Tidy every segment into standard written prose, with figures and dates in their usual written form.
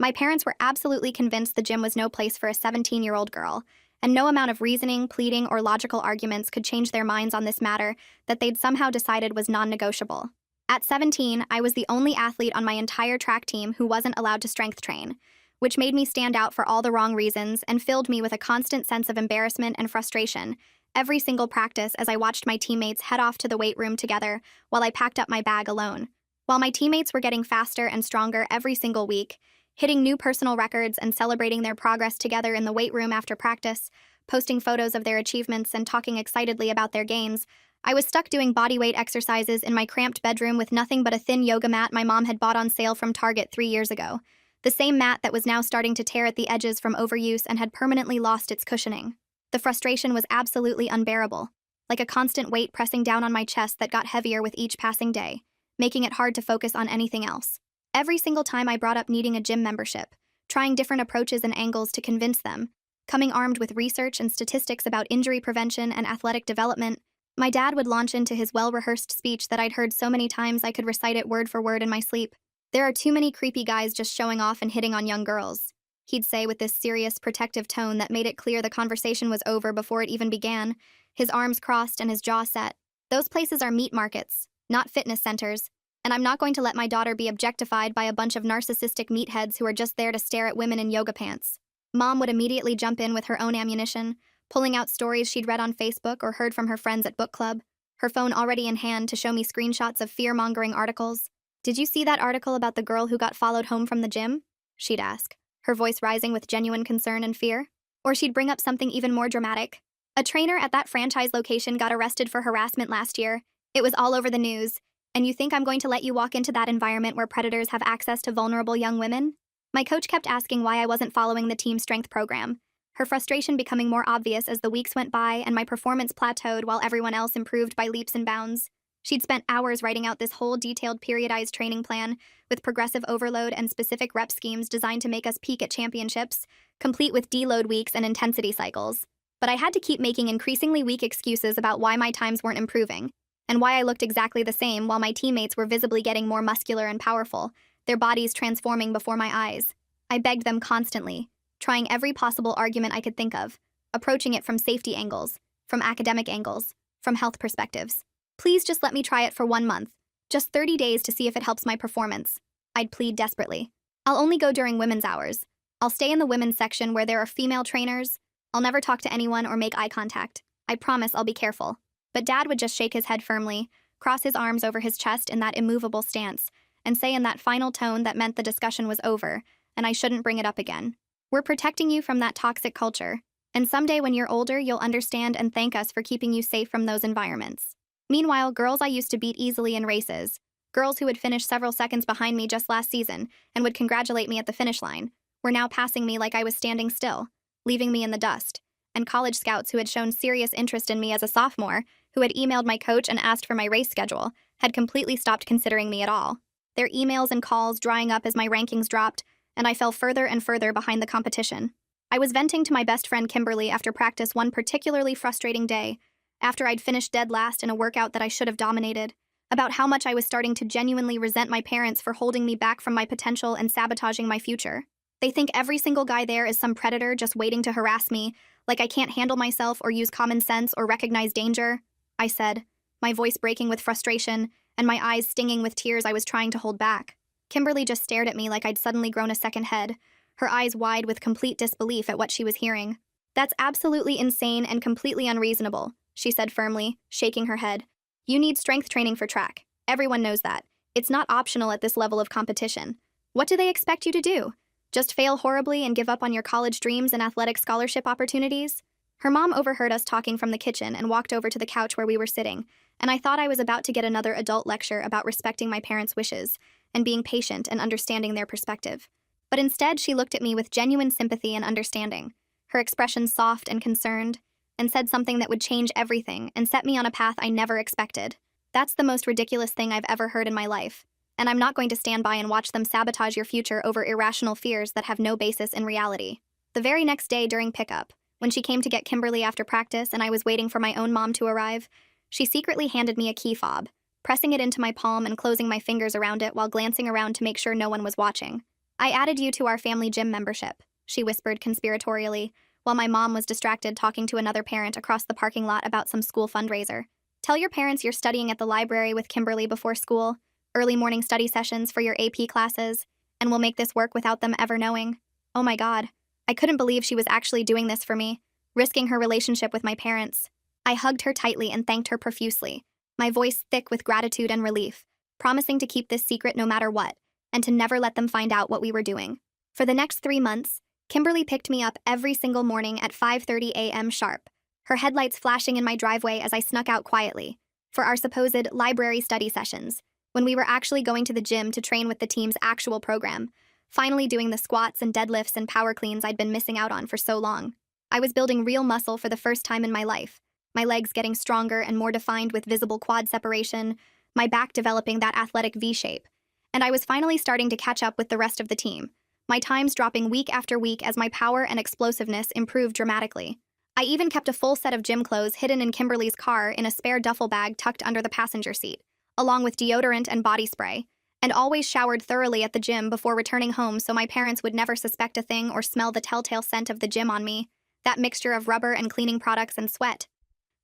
My parents were absolutely convinced the gym was no place for a 17-year-old girl, and no amount of reasoning, pleading, or logical arguments could change their minds on this matter that they'd somehow decided was non-negotiable. At 17, I was the only athlete on my entire track team who wasn't allowed to strength train, which made me stand out for all the wrong reasons and filled me with a constant sense of embarrassment and frustration every single practice as I watched my teammates head off to the weight room together while I packed up my bag alone. While my teammates were getting faster and stronger every single week, hitting new personal records and celebrating their progress together in the weight room after practice, posting photos of their achievements and talking excitedly about their gains, I was stuck doing bodyweight exercises in my cramped bedroom with nothing but a thin yoga mat my mom had bought on sale from Target 3 years ago. The same mat that was now starting to tear at the edges from overuse and had permanently lost its cushioning. The frustration was absolutely unbearable, like a constant weight pressing down on my chest that got heavier with each passing day, making it hard to focus on anything else. Every single time I brought up needing a gym membership, trying different approaches and angles to convince them, coming armed with research and statistics about injury prevention and athletic development, my dad would launch into his well-rehearsed speech that I'd heard so many times I could recite it word for word in my sleep. "There are too many creepy guys just showing off and hitting on young girls," he'd say with this serious, protective tone that made it clear the conversation was over before it even began, his arms crossed and his jaw set. "Those places are meat markets, not fitness centers, and I'm not going to let my daughter be objectified by a bunch of narcissistic meatheads who are just there to stare at women in yoga pants." Mom would immediately jump in with her own ammunition, pulling out stories she'd read on Facebook or heard from her friends at book club, her phone already in hand to show me screenshots of fear-mongering articles. "Did you see that article about the girl who got followed home from the gym?" she'd ask, her voice rising with genuine concern and fear. Or she'd bring up something even more dramatic. "A trainer at that franchise location got arrested for harassment last year. It was all over the news. And you think I'm going to let you walk into that environment where predators have access to vulnerable young women?" My coach kept asking why I wasn't following the team strength program, her frustration becoming more obvious as the weeks went by and my performance plateaued while everyone else improved by leaps and bounds. She'd spent hours writing out this whole detailed periodized training plan with progressive overload and specific rep schemes designed to make us peak at championships, complete with deload weeks and intensity cycles. But I had to keep making increasingly weak excuses about why my times weren't improving, and why I looked exactly the same while my teammates were visibly getting more muscular and powerful, their bodies transforming before my eyes. I begged them constantly, trying every possible argument I could think of, approaching it from safety angles, from academic angles, from health perspectives. "Please just let me try it for 1 month, just 30 days to see if it helps my performance," I'd plead desperately. "I'll only go during women's hours. I'll stay in the women's section where there are female trainers. I'll never talk to anyone or make eye contact. I promise I'll be careful." But Dad would just shake his head firmly, cross his arms over his chest in that immovable stance, and say in that final tone that meant the discussion was over, and I shouldn't bring it up again, "We're protecting you from that toxic culture, and someday when you're older you'll understand and thank us for keeping you safe from those environments." Meanwhile, girls I used to beat easily in races, girls who would finish several seconds behind me just last season and would congratulate me at the finish line, were now passing me like I was standing still, leaving me in the dust, and college scouts who had shown serious interest in me as a sophomore, who had emailed my coach and asked for my race schedule, had completely stopped considering me at all. Their emails and calls drying up as my rankings dropped, and I fell further and further behind the competition. I was venting to my best friend Kimberly after practice one particularly frustrating day, after I'd finished dead last in a workout that I should have dominated, about how much I was starting to genuinely resent my parents for holding me back from my potential and sabotaging my future. They think every single guy there is some predator just waiting to harass me, like I can't handle myself or use common sense or recognize danger, I said, my voice breaking with frustration and my eyes stinging with tears I was trying to hold back. Kimberly just stared at me like I'd suddenly grown a second head, her eyes wide with complete disbelief at what she was hearing. "That's absolutely insane and completely unreasonable," she said firmly, shaking her head. "You need strength training for track. Everyone knows that. It's not optional at this level of competition. What do they expect you to do? Just fail horribly and give up on your college dreams and athletic scholarship opportunities?" Her mom overheard us talking from the kitchen and walked over to the couch where we were sitting, and I thought I was about to get another adult lecture about respecting my parents' wishes and being patient and understanding their perspective. But instead, she looked at me with genuine sympathy and understanding, her expression soft and concerned, and said something that would change everything and set me on a path I never expected. "That's the most ridiculous thing I've ever heard in my life, and I'm not going to stand by and watch them sabotage your future over irrational fears that have no basis in reality." The very next day during pickup, when she came to get Kimberly after practice and I was waiting for my own mom to arrive, she secretly handed me a key fob, pressing it into my palm and closing my fingers around it while glancing around to make sure no one was watching. I added you to our family gym membership, she whispered conspiratorially, while my mom was distracted talking to another parent across the parking lot about some school fundraiser. Tell your parents you're studying at the library with Kimberly before school, early morning study sessions for your AP classes, and we'll make this work without them ever knowing. Oh my God. I couldn't believe she was actually doing this for me, risking her relationship with my parents. I hugged her tightly and thanked her profusely, my voice thick with gratitude and relief, promising to keep this secret no matter what, and to never let them find out what we were doing. For the next 3 months, Kimberly picked me up every single morning at 5:30 a.m. sharp, her headlights flashing in my driveway as I snuck out quietly, for our supposed library study sessions, when we were actually going to the gym to train with the team's actual program, finally doing the squats and deadlifts and power cleans I'd been missing out on for so long. I was building real muscle for the first time in my life, my legs getting stronger and more defined with visible quad separation, my back developing that athletic V shape, and I was finally starting to catch up with the rest of the team, my times dropping week after week as my power and explosiveness improved dramatically. I even kept a full set of gym clothes hidden in Kimberly's car in a spare duffel bag tucked under the passenger seat, along with deodorant and body spray, and always showered thoroughly at the gym before returning home so my parents would never suspect a thing or smell the telltale scent of the gym on me, that mixture of rubber and cleaning products and sweat.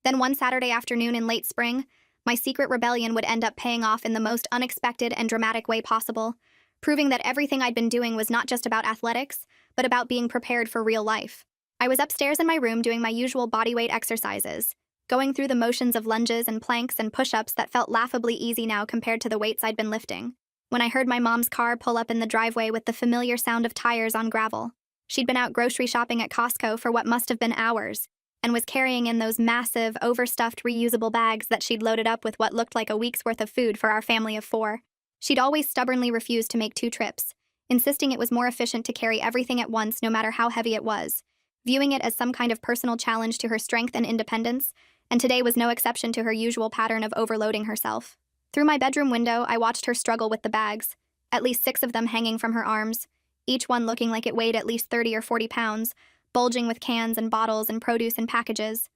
Then one Saturday afternoon in late spring, my secret rebellion would end up paying off in the most unexpected and dramatic way possible, proving that everything I'd been doing was not just about athletics, but about being prepared for real life. I was upstairs in my room doing my usual bodyweight exercises, going through the motions of lunges and planks and push-ups that felt laughably easy now compared to the weights I'd been lifting, when I heard my mom's car pull up in the driveway with the familiar sound of tires on gravel. She'd been out grocery shopping at Costco for what must have been hours, and was carrying in those massive, overstuffed reusable bags that she'd loaded up with what looked like a week's worth of food for our family of 4. She'd always stubbornly refused to make 2 trips, insisting it was more efficient to carry everything at once no matter how heavy it was, viewing it as some kind of personal challenge to her strength and independence, and today was no exception to her usual pattern of overloading herself. Through my bedroom window, I watched her struggle with the bags, at least 6 of them hanging from her arms, each one looking like it weighed at least 30 or 40 pounds, bulging with cans and bottles and produce and packages.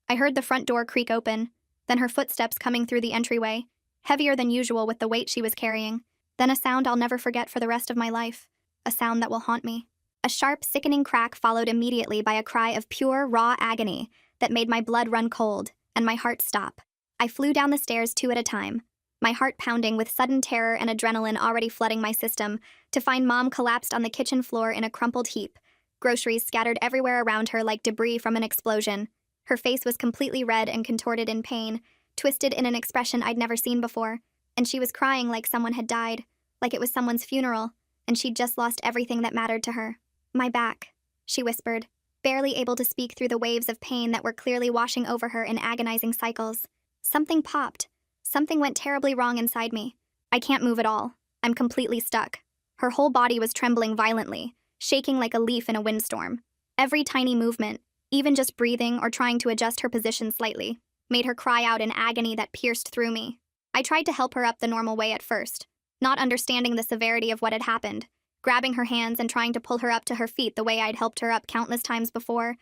I heard the front door creak open, then her footsteps coming through the entryway, heavier than usual with the weight she was carrying, then a sound I'll never forget for the rest of my life, a sound that will haunt me. A sharp, sickening crack followed immediately by a cry of pure, raw agony that made my blood run cold and my heart stop. I flew down the stairs 2 at a time, my heart pounding with sudden terror and adrenaline already flooding my system, to find Mom collapsed on the kitchen floor in a crumpled heap, groceries scattered everywhere around her like debris from an explosion. Her face was completely red and contorted in pain, twisted in an expression I'd never seen before, and she was crying like someone had died, like it was someone's funeral, and she'd just lost everything that mattered to her. My back, she whispered, barely able to speak through the waves of pain that were clearly washing over her in agonizing cycles. Something popped. Something went terribly wrong inside me. I can't move at all. I'm completely stuck. Her whole body was trembling violently, shaking like a leaf in a windstorm. Every tiny movement, even just breathing or trying to adjust her position slightly, made her cry out in agony that pierced through me. I tried to help her up the normal way at first, not understanding the severity of what had happened, grabbing her hands and trying to pull her up to her feet the way I'd helped her up countless times before,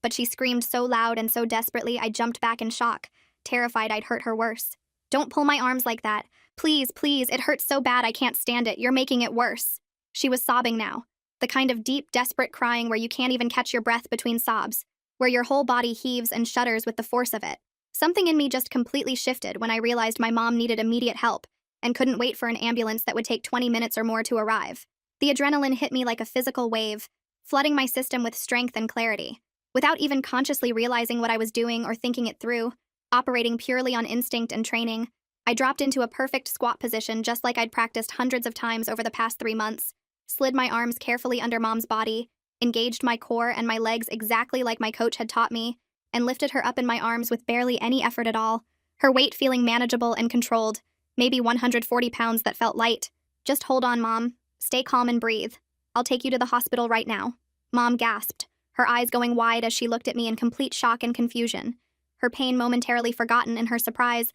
but she screamed so loud and so desperately I jumped back in shock, terrified I'd hurt her worse. "Don't pull my arms like that. Please, please, it hurts so bad I can't stand it. You're making it worse." She was sobbing now, the kind of deep, desperate crying where you can't even catch your breath between sobs, where your whole body heaves and shudders with the force of it. Something in me just completely shifted when I realized my mom needed immediate help and couldn't wait for an ambulance that would take 20 minutes or more to arrive. The adrenaline hit me like a physical wave, flooding my system with strength and clarity. Without even consciously realizing what I was doing or thinking it through, operating purely on instinct and training, I dropped into a perfect squat position just like I'd practiced hundreds of times over the past 3 months, slid my arms carefully under Mom's body, engaged my core and my legs exactly like my coach had taught me, and lifted her up in my arms with barely any effort at all, her weight feeling manageable and controlled, maybe 140 pounds that felt light. "Just hold on, Mom. Stay calm and breathe. I'll take you to the hospital right now." Mom gasped, her eyes going wide as she looked at me in complete shock and confusion, her pain momentarily forgotten in her surprise.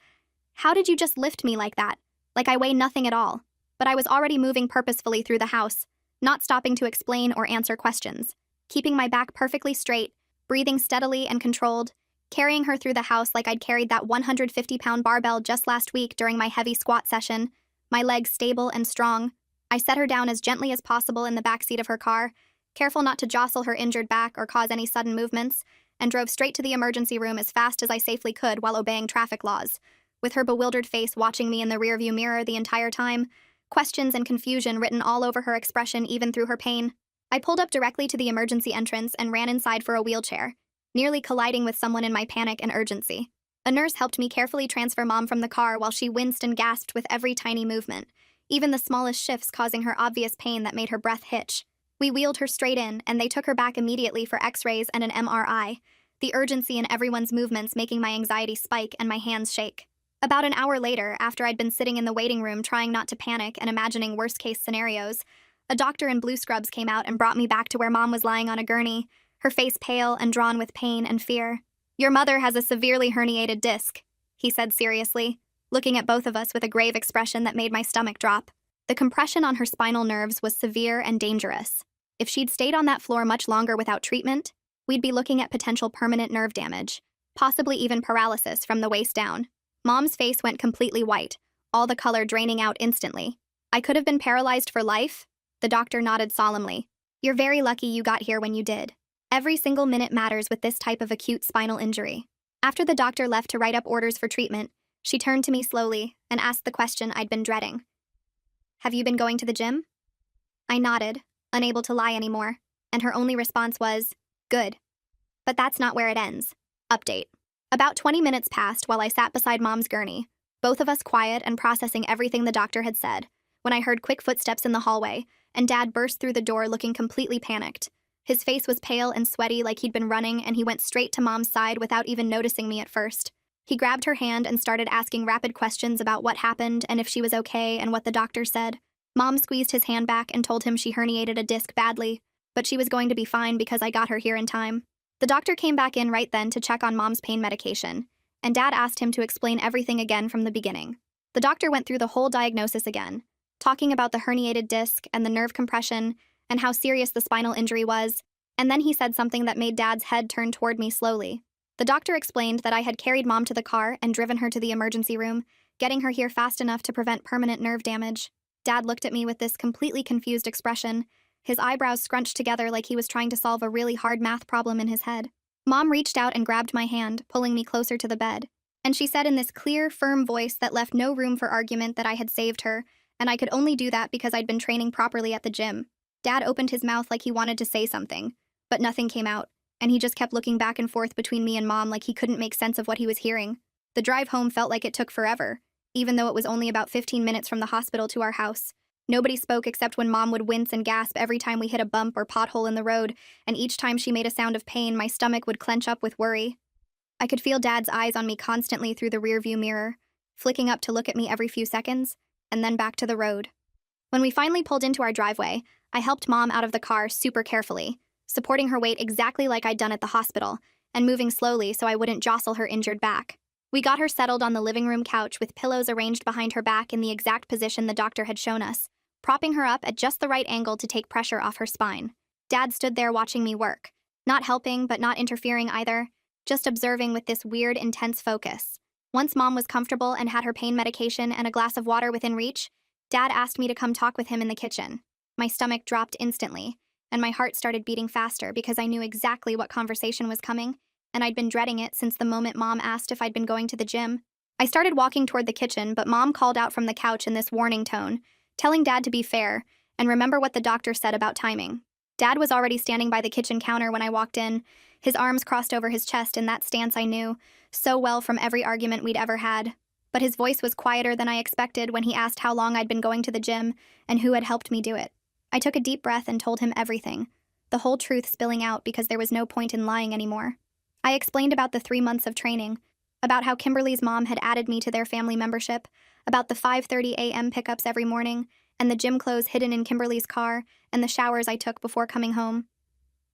"How did you just lift me like that? Like I weigh nothing at all." But I was already moving purposefully through the house, not stopping to explain or answer questions, keeping my back perfectly straight, breathing steadily and controlled, carrying her through the house like I'd carried that 150-pound barbell just last week during my heavy squat session, my legs stable and strong, I set her down as gently as possible in the back seat of her car, careful not to jostle her injured back or cause any sudden movements, and drove straight to the emergency room as fast as I safely could while obeying traffic laws, with her bewildered face watching me in the rearview mirror the entire time, questions and confusion written all over her expression even through her pain. I pulled up directly to the emergency entrance and ran inside for a wheelchair, nearly colliding with someone in my panic and urgency. A nurse helped me carefully transfer Mom from the car while she winced and gasped with every tiny movement, even the smallest shifts causing her obvious pain that made her breath hitch. We wheeled her straight in, and they took her back immediately for x-rays and an MRI, the urgency in everyone's movements making my anxiety spike and my hands shake. About an hour later, after I'd been sitting in the waiting room trying not to panic and imagining worst-case scenarios, a doctor in blue scrubs came out and brought me back to where Mom was lying on a gurney, her face pale and drawn with pain and fear. "Your mother has a severely herniated disc," he said seriously, looking at both of us with a grave expression that made my stomach drop. The compression on her spinal nerves was severe and dangerous. If she'd stayed on that floor much longer without treatment, we'd be looking at potential permanent nerve damage, possibly even paralysis from the waist down. Mom's face went completely white, all the color draining out instantly. "I could have been paralyzed for life?" The doctor nodded solemnly. "You're very lucky you got here when you did. Every single minute matters with this type of acute spinal injury." After the doctor left to write up orders for treatment, she turned to me slowly and asked the question I'd been dreading. "Have you been going to the gym?" I nodded, unable to lie anymore, and her only response was, "Good. But that's not where it ends." Update. About 20 minutes passed while I sat beside Mom's gurney, both of us quiet and processing everything the doctor had said, when I heard quick footsteps in the hallway, and Dad burst through the door looking completely panicked. His face was pale and sweaty like he'd been running, and he went straight to Mom's side without even noticing me at first. He grabbed her hand and started asking rapid questions about what happened and if she was okay and what the doctor said. Mom squeezed his hand back and told him she herniated a disc badly, but she was going to be fine because I got her here in time. The doctor came back in right then to check on Mom's pain medication, and Dad asked him to explain everything again from the beginning. The doctor went through the whole diagnosis again, talking about the herniated disc and the nerve compression and how serious the spinal injury was, and then he said something that made Dad's head turn toward me slowly. The doctor explained that I had carried Mom to the car and driven her to the emergency room, getting her here fast enough to prevent permanent nerve damage. Dad looked at me with this completely confused expression, his eyebrows scrunched together like he was trying to solve a really hard math problem in his head. Mom reached out and grabbed my hand, pulling me closer to the bed, and she said in this clear, firm voice that left no room for argument that I had saved her, and I could only do that because I'd been training properly at the gym. Dad opened his mouth like he wanted to say something, but nothing came out, and he just kept looking back and forth between me and Mom like he couldn't make sense of what he was hearing. The drive home felt like it took forever, even though it was only about 15 minutes from the hospital to our house. Nobody spoke except when Mom would wince and gasp every time we hit a bump or pothole in the road, and each time she made a sound of pain, my stomach would clench up with worry. I could feel Dad's eyes on me constantly through the rearview mirror, flicking up to look at me every few seconds, and then back to the road. When we finally pulled into our driveway, I helped Mom out of the car super carefully, supporting her weight exactly like I'd done at the hospital, and moving slowly so I wouldn't jostle her injured back. We got her settled on the living room couch with pillows arranged behind her back in the exact position the doctor had shown us, propping her up at just the right angle to take pressure off her spine. Dad stood there watching me work, not helping but not interfering either, just observing with this weird, intense focus. Once Mom was comfortable and had her pain medication and a glass of water within reach, Dad asked me to come talk with him in the kitchen. My stomach dropped instantly, and my heart started beating faster because I knew exactly what conversation was coming, and I'd been dreading it since the moment Mom asked if I'd been going to the gym. I started walking toward the kitchen, but Mom called out from the couch in this warning tone, telling Dad to be fair and remember what the doctor said about timing. Dad was already standing by the kitchen counter when I walked in, his arms crossed over his chest in that stance I knew so well from every argument we'd ever had. But his voice was quieter than I expected when he asked how long I'd been going to the gym and who had helped me do it. I took a deep breath and told him everything, the whole truth spilling out because there was no point in lying anymore. I explained about the 3 months of training, about how Kimberly's mom had added me to their family membership, about the 5:30 a.m. pickups every morning, and the gym clothes hidden in Kimberly's car, and the showers I took before coming home.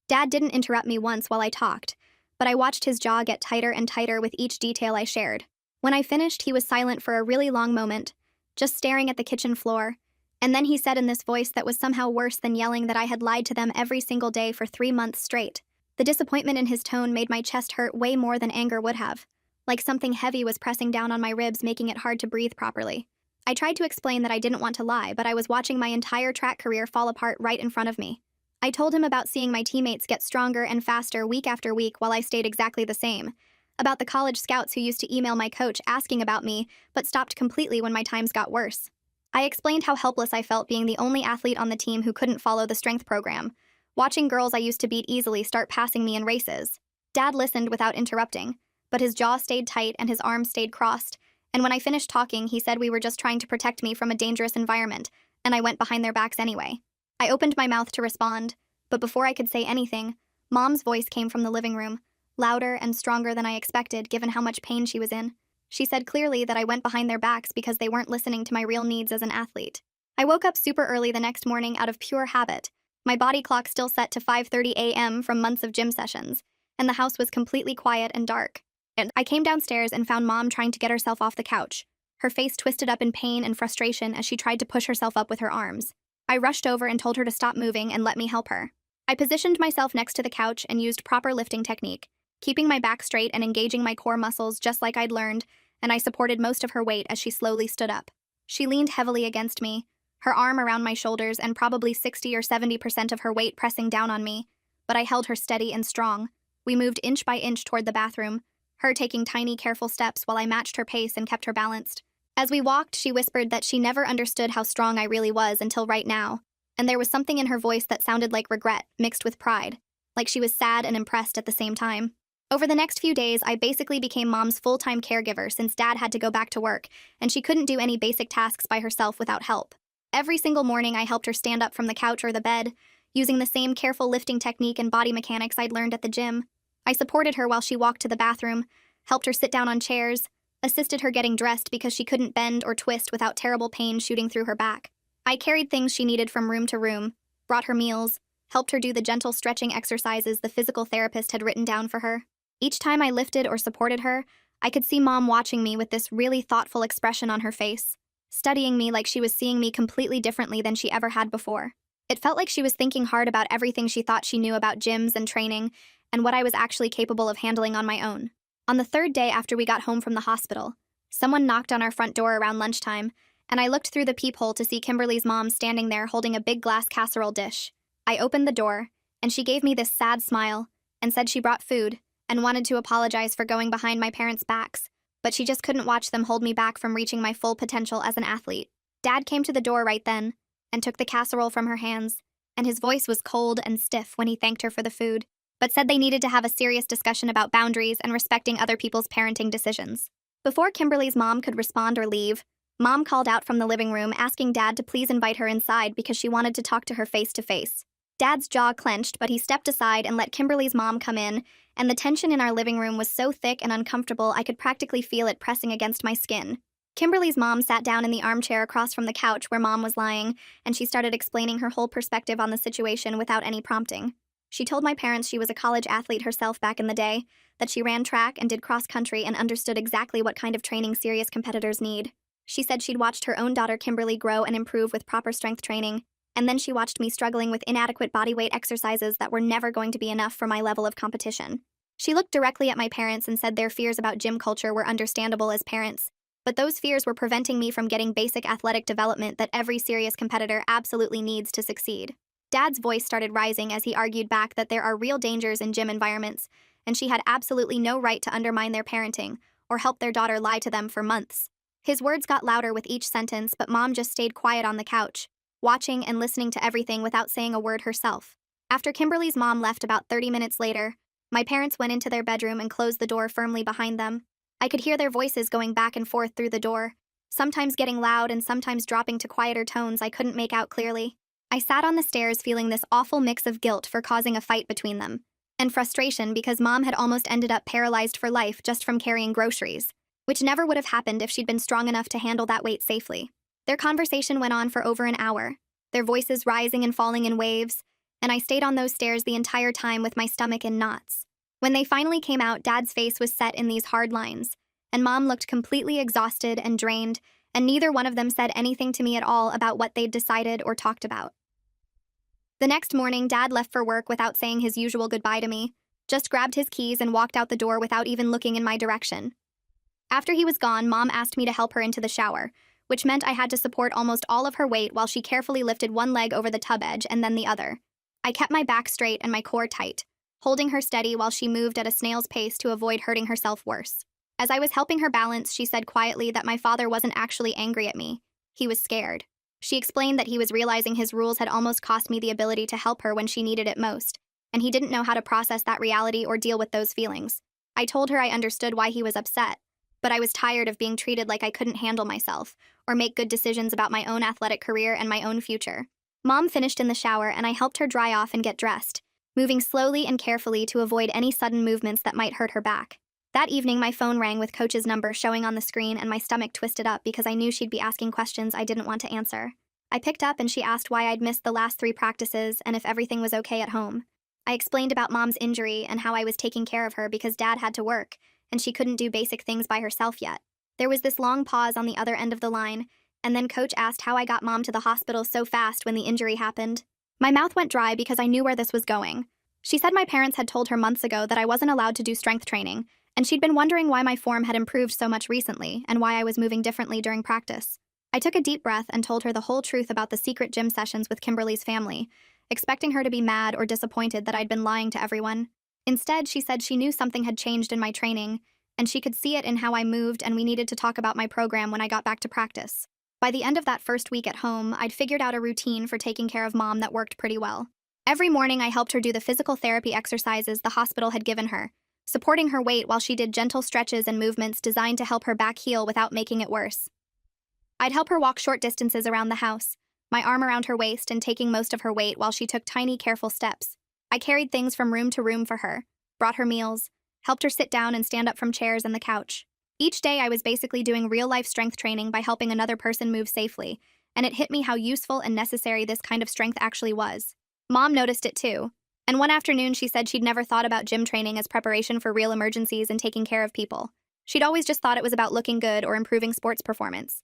Dad didn't interrupt me once while I talked, but I watched his jaw get tighter and tighter with each detail I shared. When I finished, he was silent for a really long moment, just staring at the kitchen floor, and then he said in this voice that was somehow worse than yelling that I had lied to them every single day for 3 months straight. The disappointment in his tone made my chest hurt way more than anger would have, like something heavy was pressing down on my ribs, making it hard to breathe properly. I tried to explain that I didn't want to lie, but I was watching my entire track career fall apart right in front of me. I told him about seeing my teammates get stronger and faster week after week while I stayed exactly the same. About the college scouts who used to email my coach asking about me, but stopped completely when my times got worse. I explained how helpless I felt being the only athlete on the team who couldn't follow the strength program, watching girls I used to beat easily start passing me in races. Dad listened without interrupting, but his jaw stayed tight and his arms stayed crossed, and when I finished talking, he said we were just trying to protect me from a dangerous environment, and I went behind their backs anyway. I opened my mouth to respond, but before I could say anything, Mom's voice came from the living room, louder and stronger than I expected given how much pain she was in. She said clearly that I went behind their backs because they weren't listening to my real needs as an athlete. I woke up super early the next morning out of pure habit. My body clock still set to 5:30 a.m. from months of gym sessions, and the house was completely quiet and dark. And I came downstairs and found Mom trying to get herself off the couch, her face twisted up in pain and frustration as she tried to push herself up with her arms. I rushed over and told her to stop moving and let me help her. I positioned myself next to the couch and used proper lifting technique, keeping my back straight and engaging my core muscles just like I'd learned, and I supported most of her weight as she slowly stood up. She leaned heavily against me, her arm around my shoulders and probably 60 or 70% of her weight pressing down on me, but I held her steady and strong. We moved inch by inch toward the bathroom, her taking tiny, careful steps while I matched her pace and kept her balanced. As we walked, she whispered that she never understood how strong I really was until right now, and there was something in her voice that sounded like regret mixed with pride, like she was sad and impressed at the same time. Over the next few days, I basically became Mom's full-time caregiver since Dad had to go back to work, and she couldn't do any basic tasks by herself without help. Every single morning, I helped her stand up from the couch or the bed, using the same careful lifting technique and body mechanics I'd learned at the gym. I supported her while she walked to the bathroom, helped her sit down on chairs, assisted her getting dressed because she couldn't bend or twist without terrible pain shooting through her back. I carried things she needed from room to room, brought her meals, helped her do the gentle stretching exercises the physical therapist had written down for her. Each time I lifted or supported her, I could see Mom watching me with this really thoughtful expression on her face, studying me like she was seeing me completely differently than she ever had before. It felt like she was thinking hard about everything she thought she knew about gyms and training, and what I was actually capable of handling on my own. On the third day after we got home from the hospital, someone knocked on our front door around lunchtime, and I looked through the peephole to see Kimberly's mom standing there holding a big glass casserole dish. I opened the door, and she gave me this sad smile, and said she brought food, and wanted to apologize for going behind my parents' backs, but she just couldn't watch them hold me back from reaching my full potential as an athlete. Dad came to the door right then, and took the casserole from her hands, and his voice was cold and stiff when he thanked her for the food, but said they needed to have a serious discussion about boundaries and respecting other people's parenting decisions. Before Kimberly's mom could respond or leave, Mom called out from the living room asking Dad to please invite her inside because she wanted to talk to her face to face. Dad's jaw clenched, but he stepped aside and let Kimberly's mom come in, and the tension in our living room was so thick and uncomfortable I could practically feel it pressing against my skin. Kimberly's mom sat down in the armchair across from the couch where Mom was lying, and she started explaining her whole perspective on the situation without any prompting. She told my parents she was a college athlete herself back in the day, that she ran track and did cross-country and understood exactly what kind of training serious competitors need. She said she'd watched her own daughter Kimberly grow and improve with proper strength training, and then she watched me struggling with inadequate bodyweight exercises that were never going to be enough for my level of competition. She looked directly at my parents and said their fears about gym culture were understandable as parents, but those fears were preventing me from getting basic athletic development that every serious competitor absolutely needs to succeed. Dad's voice started rising as he argued back that there are real dangers in gym environments, and she had absolutely no right to undermine their parenting or help their daughter lie to them for months. His words got louder with each sentence, but Mom just stayed quiet on the couch, watching and listening to everything without saying a word herself. After Kimberly's mom left about 30 minutes later, my parents went into their bedroom and closed the door firmly behind them. I could hear their voices going back and forth through the door, sometimes getting loud and sometimes dropping to quieter tones I couldn't make out clearly. I sat on the stairs feeling this awful mix of guilt for causing a fight between them, and frustration because Mom had almost ended up paralyzed for life just from carrying groceries, which never would have happened if she'd been strong enough to handle that weight safely. Their conversation went on for over an hour, their voices rising and falling in waves, and I stayed on those stairs the entire time with my stomach in knots. When they finally came out, Dad's face was set in these hard lines, and Mom looked completely exhausted and drained, and neither one of them said anything to me at all about what they'd decided or talked about. The next morning, Dad left for work without saying his usual goodbye to me, just grabbed his keys and walked out the door without even looking in my direction. After he was gone, Mom asked me to help her into the shower, which meant I had to support almost all of her weight while she carefully lifted one leg over the tub edge and then the other. I kept my back straight and my core tight, holding her steady while she moved at a snail's pace to avoid hurting herself worse. As I was helping her balance, she said quietly that my father wasn't actually angry at me. He was scared. She explained that he was realizing his rules had almost cost me the ability to help her when she needed it most, and he didn't know how to process that reality or deal with those feelings. I told her I understood why he was upset, but I was tired of being treated like I couldn't handle myself or make good decisions about my own athletic career and my own future. Mom finished in the shower and I helped her dry off and get dressed, moving slowly and carefully to avoid any sudden movements that might hurt her back. That evening, my phone rang with Coach's number showing on the screen and my stomach twisted up because I knew she'd be asking questions I didn't want to answer. I picked up and she asked why I'd missed the last 3 practices and if everything was okay at home. I explained about Mom's injury and how I was taking care of her because Dad had to work and she couldn't do basic things by herself yet. There was this long pause on the other end of the line, and then Coach asked how I got Mom to the hospital so fast when the injury happened. My mouth went dry because I knew where this was going. She said my parents had told her months ago that I wasn't allowed to do strength training, and she'd been wondering why my form had improved so much recently and why I was moving differently during practice. I took a deep breath and told her the whole truth about the secret gym sessions with Kimberly's family, expecting her to be mad or disappointed that I'd been lying to everyone. Instead, she said she knew something had changed in my training, and she could see it in how I moved, and we needed to talk about my program when I got back to practice. By the end of that first week at home, I'd figured out a routine for taking care of Mom that worked pretty well. Every morning, I helped her do the physical therapy exercises the hospital had given her, supporting her weight while she did gentle stretches and movements designed to help her back heal without making it worse. I'd help her walk short distances around the house, my arm around her waist and taking most of her weight while she took tiny, careful steps. I carried things from room to room for her, brought her meals, helped her sit down and stand up from chairs and the couch. Each day I was basically doing real-life strength training by helping another person move safely, and it hit me how useful and necessary this kind of strength actually was. Mom noticed it too, and one afternoon she said she'd never thought about gym training as preparation for real emergencies and taking care of people. She'd always just thought it was about looking good or improving sports performance.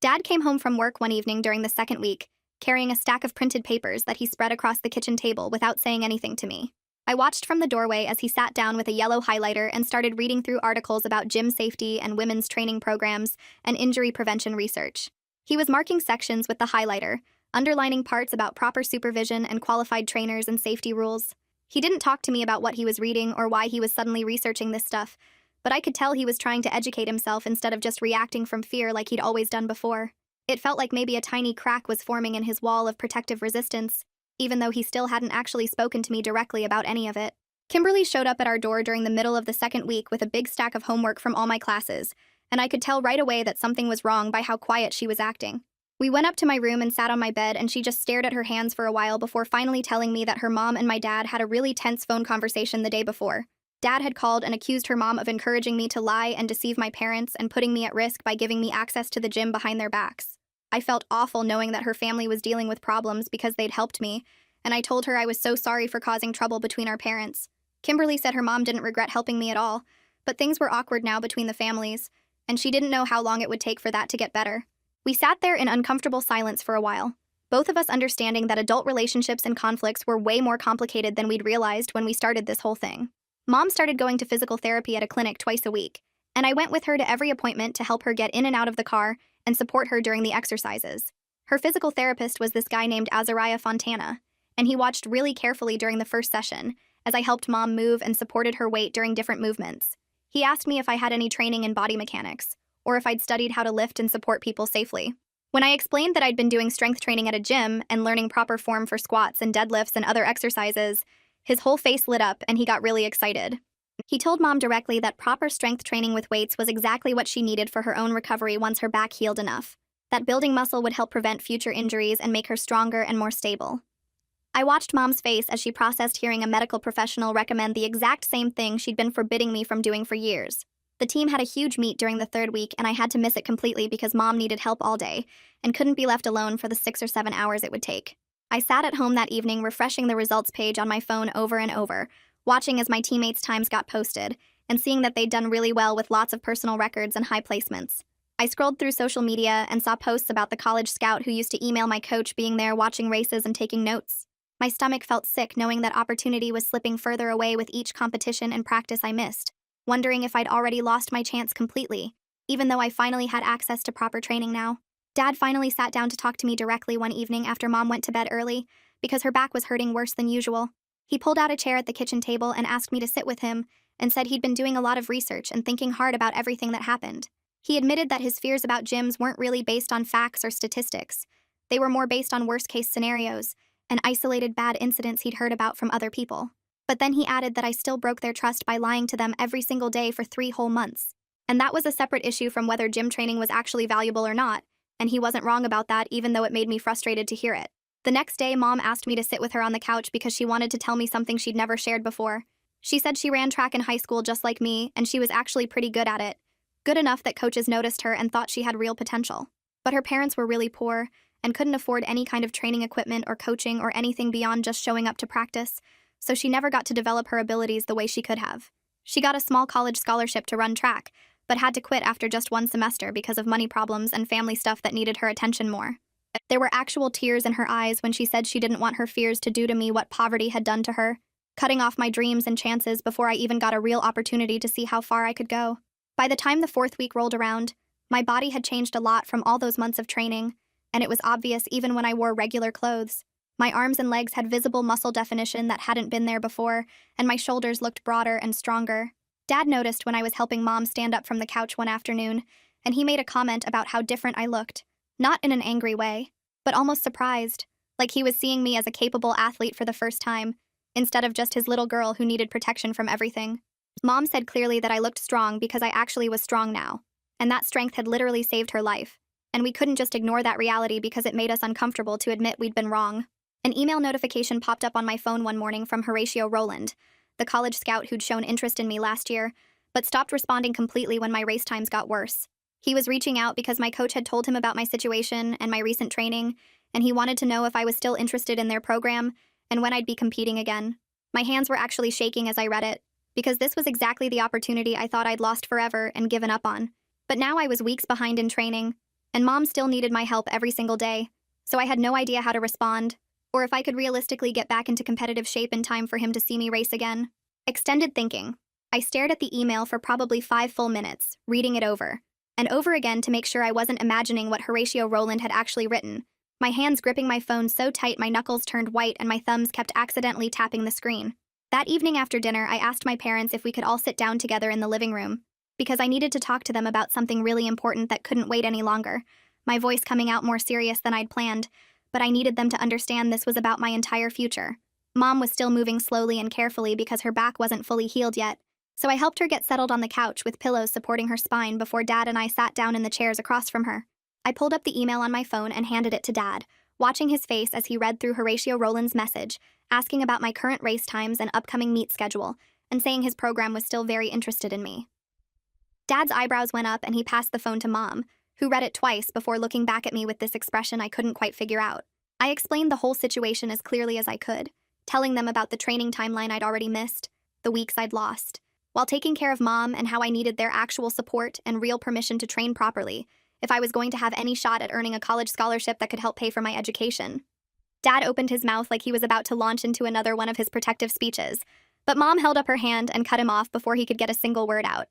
Dad came home from work one evening during the second week, carrying a stack of printed papers that he spread across the kitchen table without saying anything to me. I watched from the doorway as he sat down with a yellow highlighter and started reading through articles about gym safety and women's training programs and injury prevention research. He was marking sections with the highlighter, underlining parts about proper supervision and qualified trainers and safety rules. He didn't talk to me about what he was reading or why he was suddenly researching this stuff, but I could tell he was trying to educate himself instead of just reacting from fear like he'd always done before. It felt like maybe a tiny crack was forming in his wall of protective resistance, even though he still hadn't actually spoken to me directly about any of it. Kimberly showed up at our door during the middle of the second week with a big stack of homework from all my classes, and I could tell right away that something was wrong by how quiet she was acting. We went up to my room and sat on my bed, and she just stared at her hands for a while before finally telling me that her mom and my dad had a really tense phone conversation the day before. Dad had called and accused her mom of encouraging me to lie and deceive my parents and putting me at risk by giving me access to the gym behind their backs. I felt awful knowing that her family was dealing with problems because they'd helped me, and I told her I was so sorry for causing trouble between our parents. Kimberly said her mom didn't regret helping me at all, but things were awkward now between the families, and she didn't know how long it would take for that to get better. We sat there in uncomfortable silence for a while, both of us understanding that adult relationships and conflicts were way more complicated than we'd realized when we started this whole thing. Mom started going to physical therapy at a clinic twice a week, and I went with her to every appointment to help her get in and out of the car and support her during the exercises. Her physical therapist was this guy named Azariah Fontana, and he watched really carefully during the first session as I helped Mom move and supported her weight during different movements. He asked me if I had any training in body mechanics, or if I'd studied how to lift and support people safely. When I explained that I'd been doing strength training at a gym and learning proper form for squats and deadlifts and other exercises, his whole face lit up and he got really excited. He told Mom directly that proper strength training with weights was exactly what she needed for her own recovery once her back healed enough, that building muscle would help prevent future injuries and make her stronger and more stable. I watched Mom's face as she processed hearing a medical professional recommend the exact same thing she'd been forbidding me from doing for years. The team had a huge meet during the third week, and I had to miss it completely because Mom needed help all day and couldn't be left alone for the 6 or 7 hours it would take. I sat at home that evening refreshing the results page on my phone over and over, watching as my teammates' times got posted, and seeing that they'd done really well with lots of personal records and high placements. I scrolled through social media and saw posts about the college scout who used to email my coach being there watching races and taking notes. My stomach felt sick knowing that opportunity was slipping further away with each competition and practice I missed, wondering if I'd already lost my chance completely, even though I finally had access to proper training now. Dad finally sat down to talk to me directly one evening after Mom went to bed early because her back was hurting worse than usual. He pulled out a chair at the kitchen table and asked me to sit with him and said he'd been doing a lot of research and thinking hard about everything that happened. He admitted that his fears about gyms weren't really based on facts or statistics. They were more based on worst-case scenarios and isolated bad incidents he'd heard about from other people. But then he added that I still broke their trust by lying to them every single day for 3 whole months. And that was a separate issue from whether gym training was actually valuable or not, and he wasn't wrong about that even though it made me frustrated to hear it. The next day, Mom asked me to sit with her on the couch because she wanted to tell me something she'd never shared before. She said she ran track in high school just like me, and she was actually pretty good at it. Good enough that coaches noticed her and thought she had real potential. But her parents were really poor and couldn't afford any kind of training equipment or coaching or anything beyond just showing up to practice, so she never got to develop her abilities the way she could have. She got a small college scholarship to run track, but had to quit after just 1 semester because of money problems and family stuff that needed her attention more. There were actual tears in her eyes when she said she didn't want her fears to do to me what poverty had done to her, cutting off my dreams and chances before I even got a real opportunity to see how far I could go. By the time the 4th week rolled around, my body had changed a lot from all those months of training, and it was obvious even when I wore regular clothes. My arms and legs had visible muscle definition that hadn't been there before, and my shoulders looked broader and stronger. Dad noticed when I was helping Mom stand up from the couch one afternoon, and he made a comment about how different I looked. Not in an angry way, but almost surprised, like he was seeing me as a capable athlete for the first time, instead of just his little girl who needed protection from everything. Mom said clearly that I looked strong because I actually was strong now, and that strength had literally saved her life, and we couldn't just ignore that reality because it made us uncomfortable to admit we'd been wrong. An email notification popped up on my phone one morning from Horatio Rowland, the college scout who'd shown interest in me last year, but stopped responding completely when my race times got worse. He was reaching out because my coach had told him about my situation and my recent training, and he wanted to know if I was still interested in their program and when I'd be competing again. My hands were actually shaking as I read it, because this was exactly the opportunity I thought I'd lost forever and given up on. But now I was weeks behind in training, and Mom still needed my help every single day, so I had no idea how to respond, or if I could realistically get back into competitive shape in time for him to see me race again. Extended thinking. I stared at the email for probably 5 full minutes, reading it over and over again to make sure I wasn't imagining what Horatio Rowland had actually written, my hands gripping my phone so tight my knuckles turned white and my thumbs kept accidentally tapping the screen. That evening after dinner, I asked my parents if we could all sit down together in the living room, because I needed to talk to them about something really important that couldn't wait any longer, my voice coming out more serious than I'd planned, but I needed them to understand this was about my entire future. Mom was still moving slowly and carefully because her back wasn't fully healed yet, so I helped her get settled on the couch with pillows supporting her spine before Dad and I sat down in the chairs across from her. I pulled up the email on my phone and handed it to Dad, watching his face as he read through Horatio Rowland's message, asking about my current race times and upcoming meet schedule, and saying his program was still very interested in me. Dad's eyebrows went up and he passed the phone to Mom, who read it twice before looking back at me with this expression I couldn't quite figure out. I explained the whole situation as clearly as I could, telling them about the training timeline I'd already missed, the weeks I'd lost, while taking care of Mom and how I needed their actual support and real permission to train properly if I was going to have any shot at earning a college scholarship that could help pay for my education. Dad opened his mouth like he was about to launch into another one of his protective speeches, but Mom held up her hand and cut him off before he could get a single word out.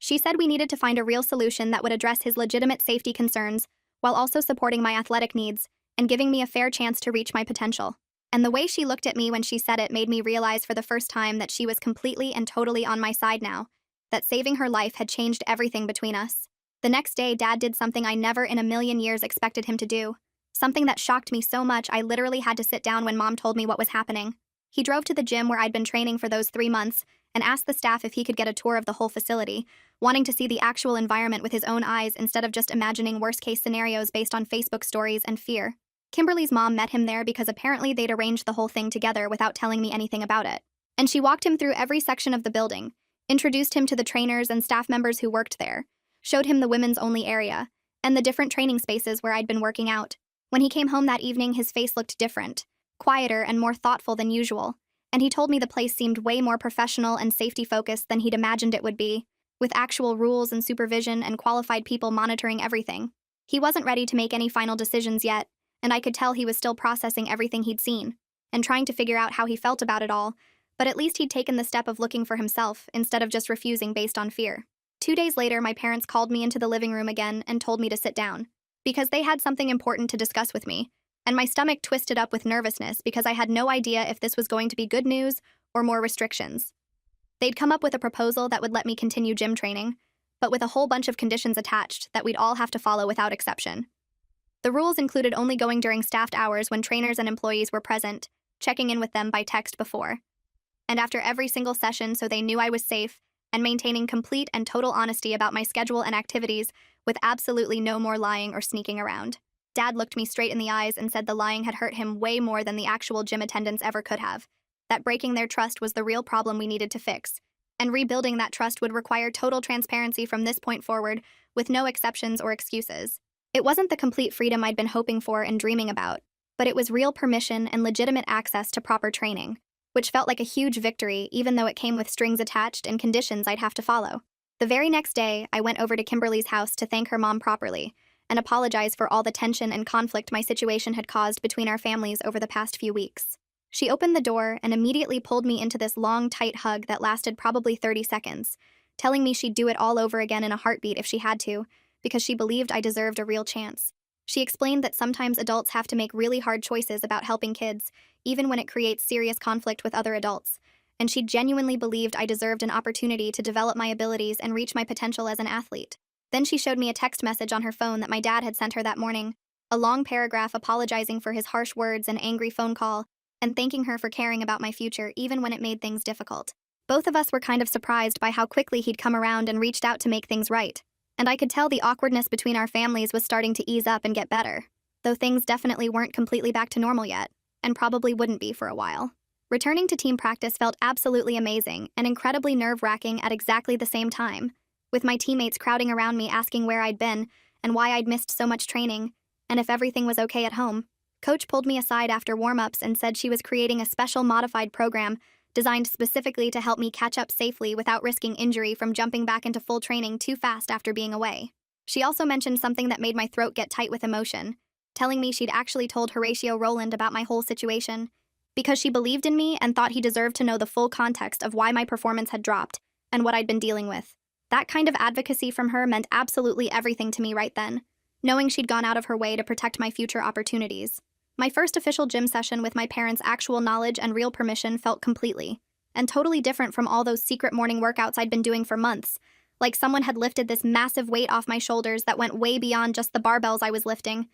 She said we needed to find a real solution that would address his legitimate safety concerns while also supporting my athletic needs and giving me a fair chance to reach my potential. And the way she looked at me when she said it made me realize for the first time that she was completely and totally on my side now, that saving her life had changed everything between us. The next day, Dad did something I never in a million years expected him to do, something that shocked me so much I literally had to sit down when Mom told me what was happening. He drove to the gym where I'd been training for those 3 months and asked the staff if he could get a tour of the whole facility, wanting to see the actual environment with his own eyes instead of just imagining worst-case scenarios based on Facebook stories and fear. Kimberly's mom met him there because apparently they'd arranged the whole thing together without telling me anything about it. And she walked him through every section of the building, introduced him to the trainers and staff members who worked there, showed him the women's only area, and the different training spaces where I'd been working out. When he came home that evening, his face looked different, quieter and more thoughtful than usual, and he told me the place seemed way more professional and safety-focused than he'd imagined it would be, with actual rules and supervision and qualified people monitoring everything. He wasn't ready to make any final decisions yet, and I could tell he was still processing everything he'd seen, and trying to figure out how he felt about it all, but at least he'd taken the step of looking for himself instead of just refusing based on fear. 2 days later, my parents called me into the living room again and told me to sit down, because they had something important to discuss with me, and my stomach twisted up with nervousness because I had no idea if this was going to be good news or more restrictions. They'd come up with a proposal that would let me continue gym training, but with a whole bunch of conditions attached that we'd all have to follow without exception. The rules included only going during staffed hours when trainers and employees were present, checking in with them by text before, and after every single session so they knew I was safe, and maintaining complete and total honesty about my schedule and activities with absolutely no more lying or sneaking around. Dad looked me straight in the eyes and said the lying had hurt him way more than the actual gym attendance ever could have, that breaking their trust was the real problem we needed to fix, and rebuilding that trust would require total transparency from this point forward, with no exceptions or excuses. It wasn't the complete freedom I'd been hoping for and dreaming about, but it was real permission and legitimate access to proper training, which felt like a huge victory even though it came with strings attached and conditions I'd have to follow. The very next day, I went over to Kimberly's house to thank her mom properly and apologize for all the tension and conflict my situation had caused between our families over the past few weeks. She opened the door and immediately pulled me into this long, tight hug that lasted probably 30 seconds, telling me she'd do it all over again in a heartbeat if she had to, because she believed I deserved a real chance. She explained that sometimes adults have to make really hard choices about helping kids, even when it creates serious conflict with other adults, and she genuinely believed I deserved an opportunity to develop my abilities and reach my potential as an athlete. Then she showed me a text message on her phone that my dad had sent her that morning, a long paragraph apologizing for his harsh words and angry phone call, and thanking her for caring about my future even when it made things difficult. Both of us were kind of surprised by how quickly he'd come around and reached out to make things right, and I could tell the awkwardness between our families was starting to ease up and get better, though things definitely weren't completely back to normal yet, and probably wouldn't be for a while. Returning to team practice felt absolutely amazing and incredibly nerve-wracking at exactly the same time, with my teammates crowding around me asking where I'd been and why I'd missed so much training, and if everything was okay at home. Coach pulled me aside after warm-ups and said she was creating a special modified program designed specifically to help me catch up safely without risking injury from jumping back into full training too fast after being away. She also mentioned something that made my throat get tight with emotion, telling me she'd actually told Horatio Rowland about my whole situation, because she believed in me and thought he deserved to know the full context of why my performance had dropped and what I'd been dealing with. That kind of advocacy from her meant absolutely everything to me right then, knowing she'd gone out of her way to protect my future opportunities. My first official gym session with my parents' actual knowledge and real permission felt completely and totally different from all those secret morning workouts I'd been doing for months, like someone had lifted this massive weight off my shoulders that went way beyond just the barbells I was lifting.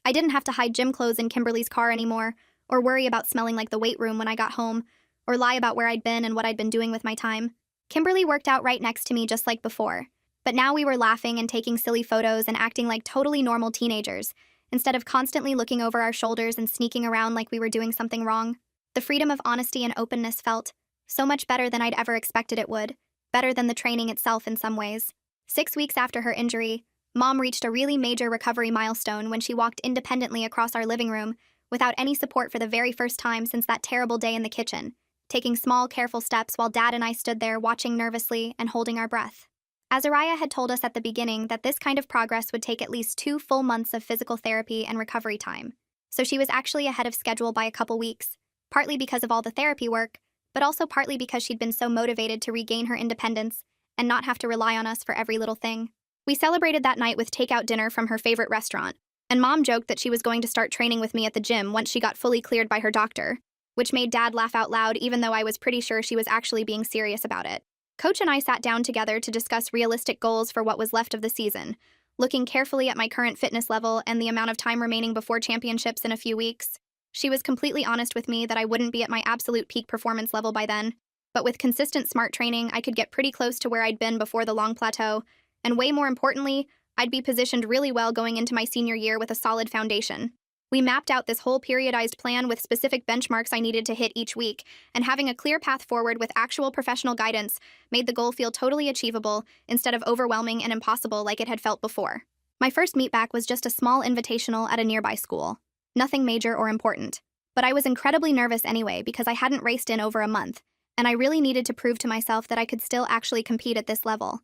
I didn't have to hide gym clothes in Kimberly's car anymore, or worry about smelling like the weight room when I got home, or lie about where I'd been and what I'd been doing with my time. Kimberly worked out right next to me just like before, but now we were laughing and taking silly photos and acting like totally normal teenagers, instead of constantly looking over our shoulders and sneaking around like we were doing something wrong. The freedom of honesty and openness felt so much better than I'd ever expected it would, better than the training itself in some ways. 6 weeks after her injury, Mom reached a really major recovery milestone when she walked independently across our living room without any support for the very first time since that terrible day in the kitchen, taking small, careful steps while Dad and I stood there watching nervously and holding our breath. Azariah had told us at the beginning that this kind of progress would take at least 2 full months of physical therapy and recovery time, so she was actually ahead of schedule by a couple weeks, partly because of all the therapy work, but also partly because she'd been so motivated to regain her independence and not have to rely on us for every little thing. We celebrated that night with takeout dinner from her favorite restaurant, and Mom joked that she was going to start training with me at the gym once she got fully cleared by her doctor, which made Dad laugh out loud even though I was pretty sure she was actually being serious about it. Coach and I sat down together to discuss realistic goals for what was left of the season, looking carefully at my current fitness level and the amount of time remaining before championships in a few weeks. She was completely honest with me that I wouldn't be at my absolute peak performance level by then, but with consistent smart training, I could get pretty close to where I'd been before the long plateau, and way more importantly, I'd be positioned really well going into my senior year with a solid foundation. We mapped out this whole periodized plan with specific benchmarks I needed to hit each week, and having a clear path forward with actual professional guidance made the goal feel totally achievable instead of overwhelming and impossible like it had felt before. My first meetback was just a small invitational at a nearby school. Nothing major or important. But I was incredibly nervous anyway because I hadn't raced in over a month, and I really needed to prove to myself that I could still actually compete at this level.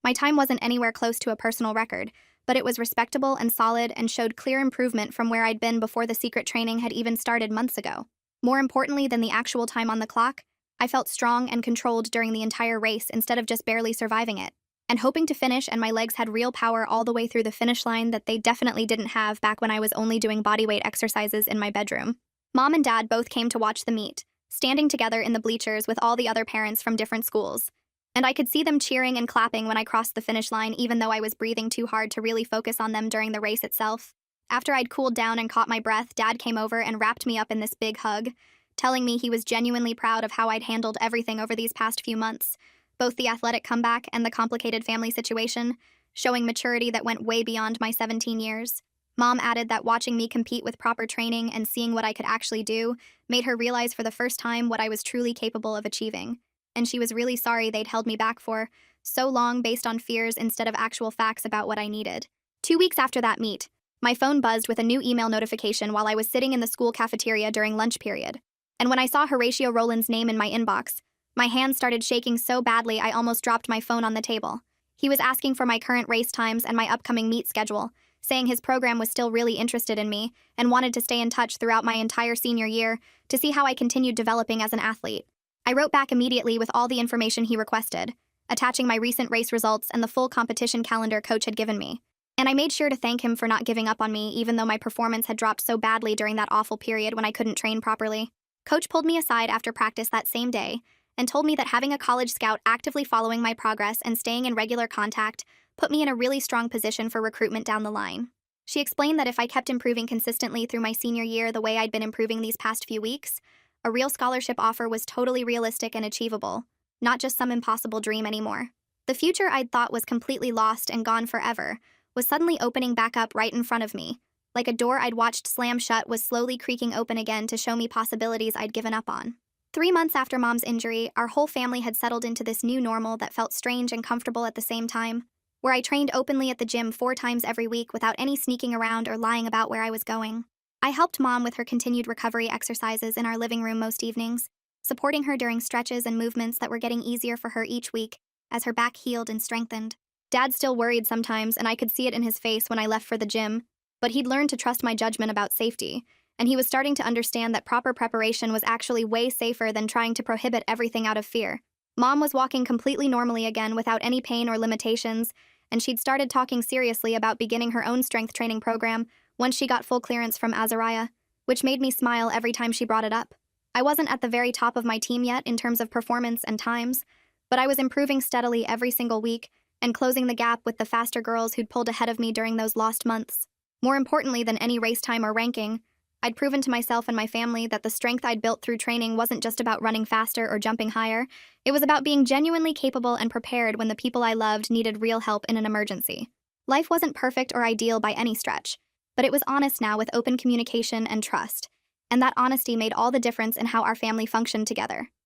My time wasn't anywhere close to a personal record, but it was respectable and solid and showed clear improvement from where I'd been before the secret training had even started months ago. More importantly than the actual time on the clock, I felt strong and controlled during the entire race instead of just barely surviving it. and hoping to finish, and my legs had real power all the way through the finish line that they definitely didn't have back when I was only doing bodyweight exercises in my bedroom. Mom and Dad both came to watch the meet, standing together in the bleachers with all the other parents from different schools. And I could see them cheering and clapping when I crossed the finish line, even though I was breathing too hard to really focus on them during the race itself. After I'd cooled down and caught my breath, Dad came over and wrapped me up in this big hug, telling me he was genuinely proud of how I'd handled everything over these past few months, both the athletic comeback and the complicated family situation, showing maturity that went way beyond my 17 years. Mom added that watching me compete with proper training and seeing what I could actually do made her realize for the first time what I was truly capable of achieving. And she was really sorry they'd held me back for so long based on fears instead of actual facts about what I needed. 2 weeks after that meet, my phone buzzed with a new email notification while I was sitting in the school cafeteria during lunch period. And when I saw Horatio Rowland's name in my inbox, my hands started shaking so badly I almost dropped my phone on the table. He was asking for my current race times and my upcoming meet schedule, saying his program was still really interested in me and wanted to stay in touch throughout my entire senior year to see how I continued developing as an athlete. I wrote back immediately with all the information he requested, attaching my recent race results and the full competition calendar Coach had given me. And I made sure to thank him for not giving up on me even though my performance had dropped so badly during that awful period when I couldn't train properly. Coach pulled me aside after practice that same day and told me that having a college scout actively following my progress and staying in regular contact put me in a really strong position for recruitment down the line. She explained that if I kept improving consistently through my senior year the way I'd been improving these past few weeks, a real scholarship offer was totally realistic and achievable, not just some impossible dream anymore. The future I'd thought was completely lost and gone forever was suddenly opening back up right in front of me, like a door I'd watched slam shut was slowly creaking open again to show me possibilities I'd given up on. 3 months after Mom's injury, our whole family had settled into this new normal that felt strange and comfortable at the same time, where I trained openly at the gym 4 times every week without any sneaking around or lying about where I was going. I helped Mom with her continued recovery exercises in our living room most evenings, supporting her during stretches and movements that were getting easier for her each week as her back healed and strengthened. Dad still worried sometimes, and I could see it in his face when I left for the gym, but he'd learned to trust my judgment about safety, and he was starting to understand that proper preparation was actually way safer than trying to prohibit everything out of fear. Mom was walking completely normally again without any pain or limitations, and she'd started talking seriously about beginning her own strength training program once she got full clearance from Azariah, which made me smile every time she brought it up. I wasn't at the very top of my team yet in terms of performance and times, but I was improving steadily every single week and closing the gap with the faster girls who'd pulled ahead of me during those lost months. More importantly than any race time or ranking, I'd proven to myself and my family that the strength I'd built through training wasn't just about running faster or jumping higher. It was about being genuinely capable and prepared when the people I loved needed real help in an emergency. Life wasn't perfect or ideal by any stretch, but it was honest now with open communication and trust, and that honesty made all the difference in how our family functioned together.